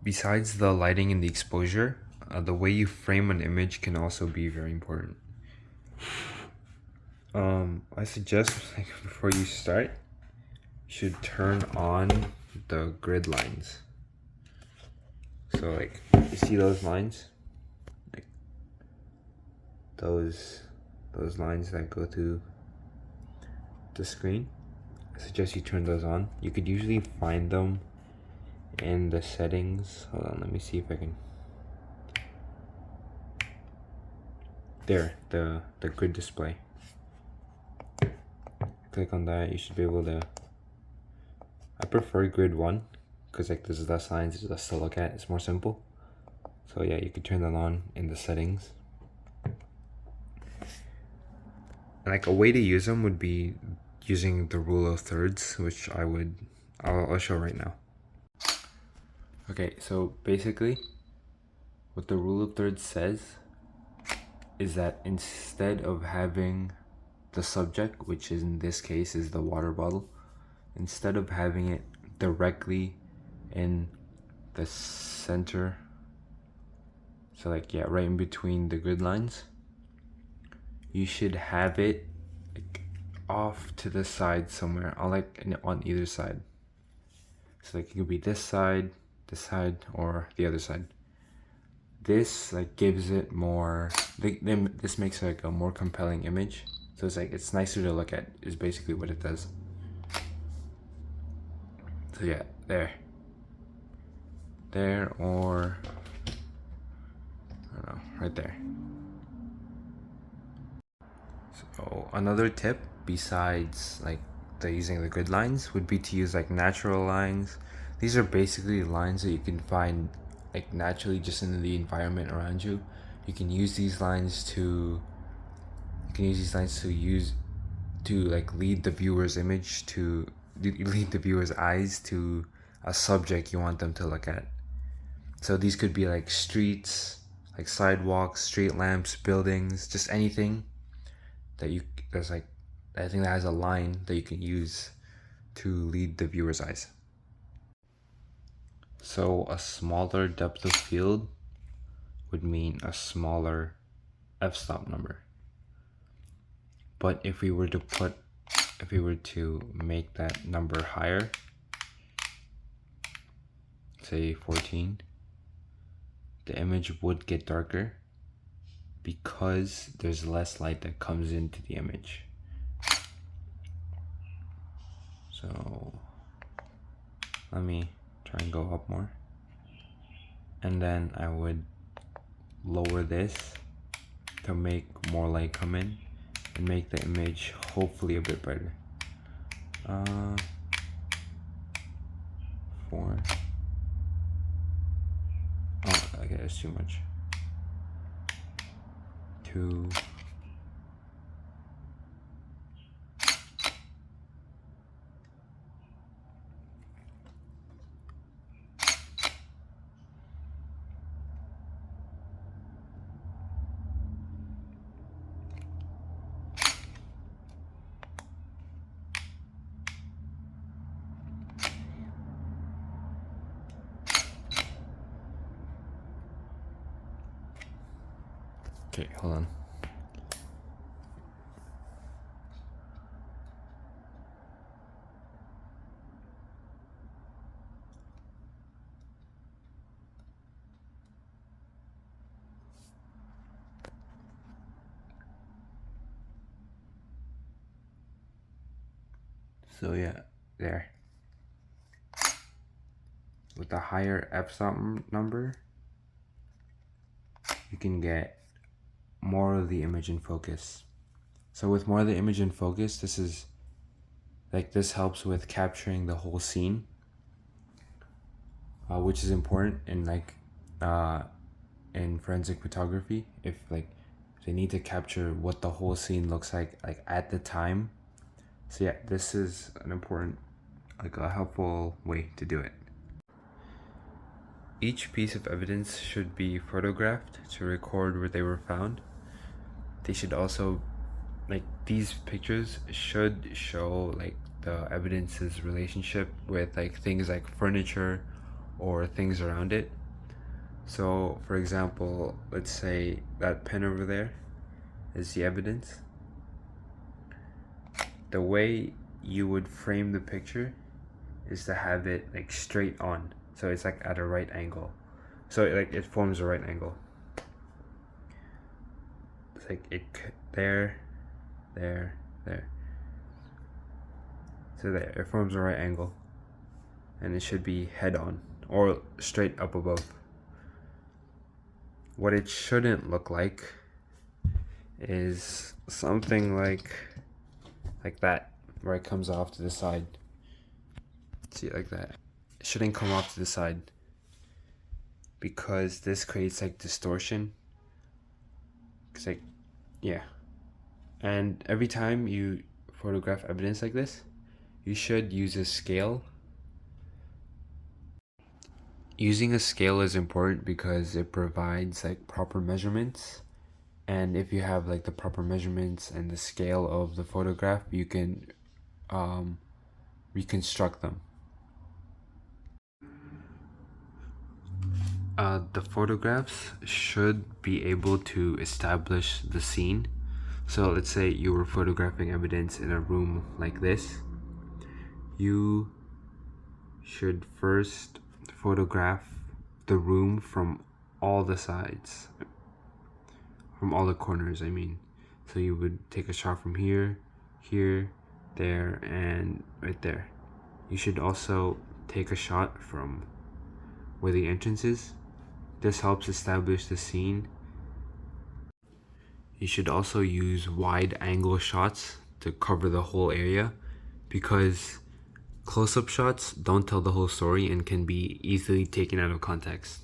besides the lighting and the exposure, the way you frame an image can also be very important. I suggest, like, before you start, you should turn on the grid lines. So like, you see those lines? Like those lines that go through the screen? I suggest you turn those on. You could usually find them in the settings. Hold on, let me see if I can. There, the grid display. Click on that, you should be able to. I prefer grid 1 because like there's less lines, there's less to look at, it's more simple. So yeah, you could turn that on in the settings. And like a way to use them would be using the rule of thirds, which I'll show right now. Okay, so basically what the rule of thirds says is that instead of having the subject, which is in this case is the water bottle, instead of having it directly in the center, so like, yeah, right in between the grid lines, you should have it like off to the side somewhere, or like on either side. So like it could be this side, or the other side. This like gives it more, this makes like a more compelling image. So it's like, it's nicer to look at, is basically what it does. So yeah, there, or I don't know, right there. So another tip besides like using the grid lines would be to use like natural lines. These are basically lines that you can find like naturally just in the environment around you. You can use these lines to like lead the viewer's image to lead the viewer's eyes to a subject you want them to look at. So these could be like streets, like sidewalks, street lamps, buildings, just anything there's like, I think that has a line that you can use to lead the viewer's eyes. So a smaller depth of field would mean a smaller f-stop number. But if we were to make that number higher, say 14, the image would get darker because there's less light that comes into the image. So let me try and go up more. And then I would lower this to make more light come in and make the image hopefully a bit brighter. 4. Oh, okay, that's too much. 2. Okay, hold on. So yeah, there. With the higher f-stop number, you can get more of the image in focus. So with more of the image in focus, this helps with capturing the whole scene, which is important in forensic photography. If they need to capture what the whole scene looks like at the time. So yeah, this is an important, a helpful way to do it. Each piece of evidence should be photographed to record where they were found. They should also, these pictures should show the evidence's relationship with things like furniture or things around it. So for example, let's say that pen over there is the evidence. The way you would frame the picture is to have it like straight on, so it's like at a right angle, so it forms a right angle. It's like there, so there it forms a right angle, and it should be head on or straight up above. What it shouldn't look like is something like that, where it comes off to the side. See, like that. It shouldn't come off to the side, because this creates like distortion. It's like, yeah. And every time you photograph evidence like this, you should use a scale. Using a scale is important because it provides like proper measurements, and if you have like the proper measurements and the scale of the photograph, you can reconstruct them. The photographs should be able to establish the scene. So let's say you were photographing evidence in a room like this. You should first photograph the room from all the sides, from all the corners, I mean. So you would take a shot from here, here, there, and right there. You should also take a shot from where the entrance is. This helps establish the scene. You should also use wide angle shots to cover the whole area, because close-up shots don't tell the whole story and can be easily taken out of context.